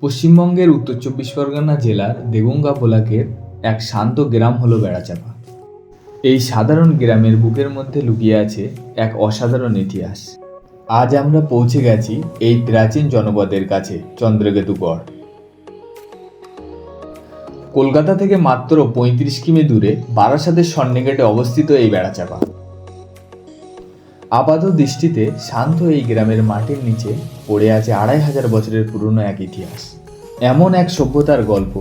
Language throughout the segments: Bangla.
পশ্চিমবঙ্গের উত্তর চব্বিশ পরগনা জেলার দেগঙ্গা ব্লকের এক শান্ত গ্রাম হলো বেড়াচাঁপা। এই সাধারণ গ্রামের বুকের মধ্যে লুকিয়ে আছে এক অসাধারণ ইতিহাস। আজ আমরা পৌঁছে গেছি এই প্রাচীন জনপদের কাছে, চন্দ্রকেতুগড়। কলকাতা থেকে মাত্র ৩৫ কিমি দূরে বারাসাতের সন্নিকটে অবস্থিত এই বেড়াচাঁপা। আপাত দৃষ্টিতে শান্ত এই গ্রামের মাটির নিচে পড়ে আছে ২৫০০ বছরের পুরনো এক ইতিহাস। এমন এক সভ্যতার গল্প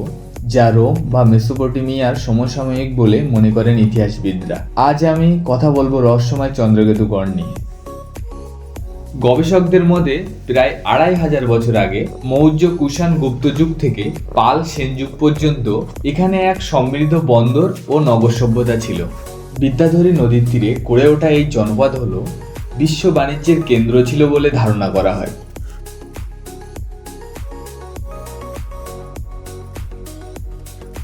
যা রোম বা মেসোপটেমিয়ার সমসাময়িক বলে মনে করেন ইতিহাসবিদরা। আজ আমি কথা বলবো রহস্যময় চন্দ্রকেতুগড় নিয়ে। গবেষকদের মতে প্রায় ২৫০০ বছর আগে মৌর্য, কুষাণ, গুপ্ত যুগ থেকে পাল, সেন যুগ পর্যন্ত এখানে এক সমৃদ্ধ বন্দর ও নগর সভ্যতা ছিল। বিদ্যাধরী নদীর তীরে গড়ে ওঠা এই জনপদ হল বিশ্ব বাণিজ্যের কেন্দ্র ছিল বলে ধারণা করা হয়।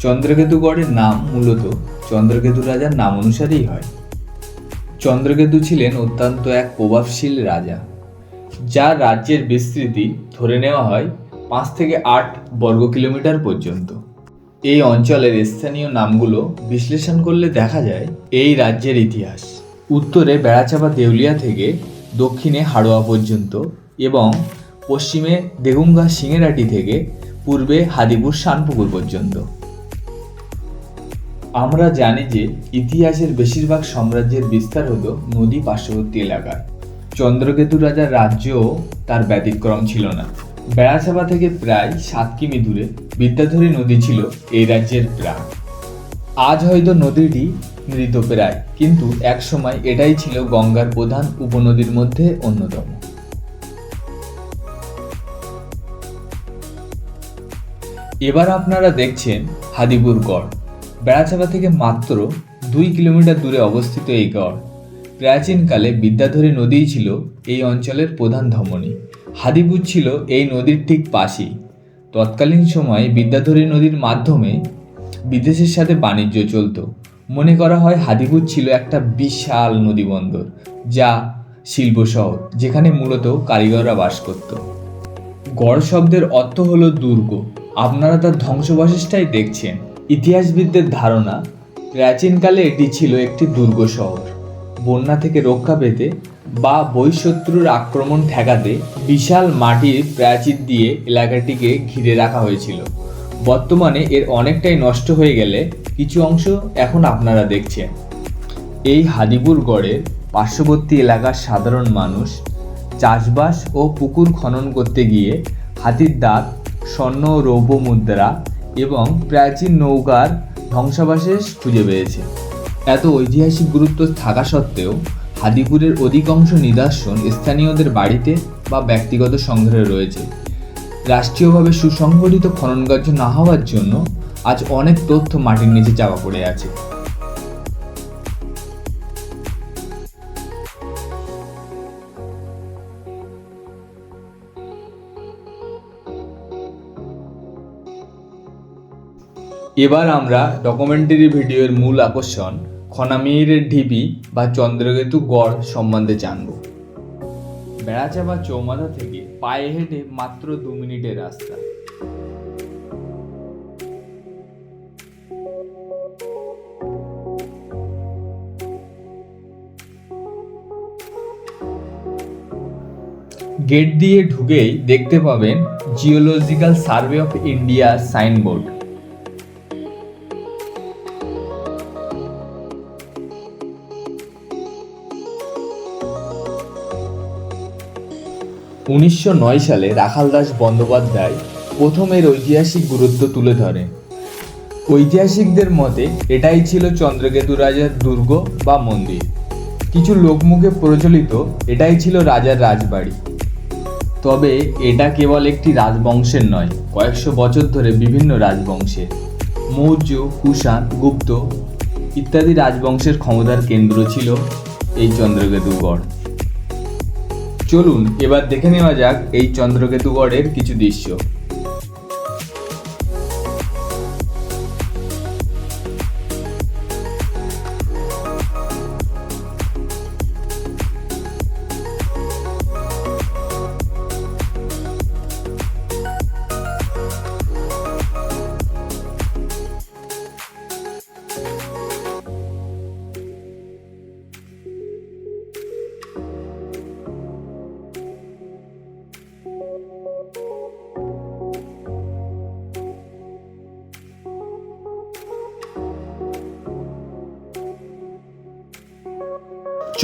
চন্দ্রকেতুগড়ের নাম মূলত চন্দ্রকেতু রাজার নাম অনুসারেই হয়। চন্দ্রকেতু ছিলেন অত্যন্ত এক প্রভাবশীল রাজা, যার রাজ্যের বিস্তৃতি ধরে নেওয়া হয় ৫ থেকে ৮ বর্গ কিলোমিটার পর্যন্ত। এই অঞ্চলের স্থানীয় নামগুলো বিশ্লেষণ করলে দেখা যায় এই রাজ্যের ইতিহাস উত্তরে বেড়াচাঁপা দেউলিয়া থেকে দক্ষিণে হাড়োয়া পর্যন্ত এবং পশ্চিমে দেগঙ্গা সিংহেরাটি থেকে পূর্বে হাদিপুর শানপুকুর পর্যন্ত। আমরা জানি যে ইতিহাসের বেশিরভাগ সাম্রাজ্যের বিস্তার হলো নদী পার্শ্ববর্তী এলাকায়। চন্দ্রকেতু রাজার রাজ্যও তার ব্যতিক্রম ছিল না। বেড়াচাঁপা থেকে প্রায় ৭ কিমি দূরে বিদ্যাধরী নদী ছিল এই রাজ্যের প্রাণ। আজ হয়তো নদীটি মৃতপ্রায়, কিন্তু একসময় এটাই ছিল গঙ্গার প্রধান উপনদীর মধ্যে অন্যতম। এবার আপনারা দেখছেন হাদিপুর গড়। বেড়াচাঁপা থেকে মাত্র ২ কিলোমিটার দূরে অবস্থিত এই গড়। প্রাচীনকালে বিদ্যাধরী নদীই ছিল এই অঞ্চলের প্রধান ধমনী। হাদিপুর ছিল এই নদীর ঠিক পাশেই। তৎকালীন সময়ে বিদ্যাধরী নদীর মাধ্যমে বিদেশের সাথে বাণিজ্য চলত। মনে করা হয় হাদিপুর ছিল একটা বিশাল নদীবন্দর, যা শিল্প শহর, যেখানে মূলত কারিগররা বাস করত। গড় শব্দের অর্থ হলো দুর্গ। আপনারা তার ধ্বংসাবশেষটাই দেখছেন। ইতিহাসবিদদের ধারণা, প্রাচীনকালে এটি ছিল একটি দুর্গ শহর। বন্যা থেকে রক্ষা পেতে বা বহিঃশত্রুর আক্রমণ ঠেকাতে বিশাল মাটির প্রাচীর দিয়ে এলাকাটিকে ঘিরে রাখা হয়েছিল। বর্তমানে এর অনেকটাই নষ্ট হয়ে গেলে কিছু অংশ এখন আপনারা দেখছেন। এই হাদিপুর গড়ের পার্শ্ববর্তী এলাকার সাধারণ মানুষ চাষবাস ও পুকুর খনন করতে গিয়ে হাতির দাঁত, স্বর্ণ ও রৌপ্য মুদ্রা এবং প্রাচীন নৌকার ধ্বংসাবশেষ খুঁজে পেয়েছে। এত ঐতিহাসিক গুরুত্ব থাকা সত্ত্বেও হাদিপুরের অধিকাংশ নিদর্শন স্থানীয়দের বাড়িতে বা ব্যক্তিগত সংগ্রহে রয়েছে। রাষ্ট্রীয়ভাবে সুসংগঠিত খনন কার্য না হওয়ার জন্য আজ অনেক তথ্য মাটির নিচে চাপা পড়ে আছে। এবার আমরা ডকুমেন্টারি ভিডিওর মূল আকর্ষণ খনামিহিরের ঢিবি বা চন্দ্রকেতু গড় সম্বন্ধে জানব। বেড়াচাঁপা চৌমাথা থেকে পায়ে হেঁটে মাত্র ২ মিনিটের রাস্তা। গেট দিয়ে ঢুকেই দেখতে পাবেন geological survey of India signboard. উনিশশো ৯ সালে রাখাল দাস বন্দ্যোপাধ্যায় প্রথম এর ঐতিহাসিক গুরুত্ব তুলে ধরেন। ঐতিহাসিকদের মতে এটাই ছিল চন্দ্রকেতু রাজার দুর্গ বা মন্দির। কিছু লোকমুখে প্রচলিত এটাই ছিল রাজার রাজবাড়ি। তবে এটা কেবল একটি রাজবংশের নয়, কয়েকশো বছর ধরে বিভিন্ন রাজবংশের, মৌর্য, কুষাণ, গুপ্ত ইত্যাদি রাজবংশের ক্ষমতার কেন্দ্র ছিল এই চন্দ্রকেতুগড়। চলুন এবার দেখে নেওয়া যাক এই চন্দ্রকেতুগড়ের কিছু দৃশ্য।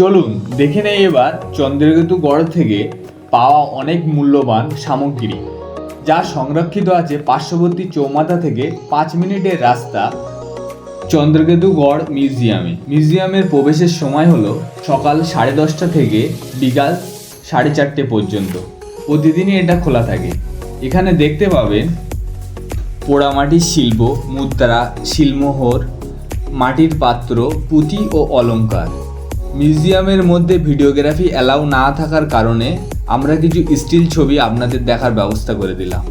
চলুন দেখে নেই এবার চন্দ্রকেতুগড় থেকে পাওয়া অনেক মূল্যবান সামগ্রী, যা সংরক্ষিত আছে পার্শ্ববর্তী চৌমাথা থেকে 5 মিনিটের রাস্তা চন্দ্রকেতুগড় মিউজিয়ামে। মিউজিয়ামের প্রবেশের সময় হলো সকাল 10:30 থেকে বিকাল 4:30 পর্যন্ত। প্রতিদিনই এটা খোলা থাকে। এখানে দেখতে পাবেন পোড়ামাটির শিল্প, মুদ্রা, শিলমোহর, মাটির পাত্র, পুঁতি ও অলংকার। মিউজিয়ামের মধ্যে ভিডিওগ্রাফি অ্যালাউ না থাকার কারণে আমরা কিছু স্টিল ছবি আপনাদের দেখার ব্যবস্থা করে দিলাম।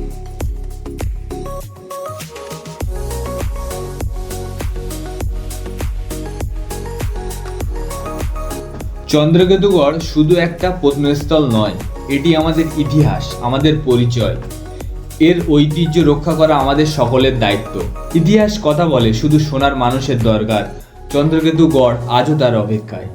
চন্দ্রকেতুগড় শুধু একটা প্রত্নস্থল নয়, এটি আমাদের ইতিহাস, আমাদের পরিচয়। এর ঐতিহ্য রক্ষা করা আমাদের সকলের দায়িত্ব। ইতিহাস কথা বলে, শুধু শোনার মানুষের দরকার। চন্দ্রকেতুগড় আজও তার অপেক্ষায়।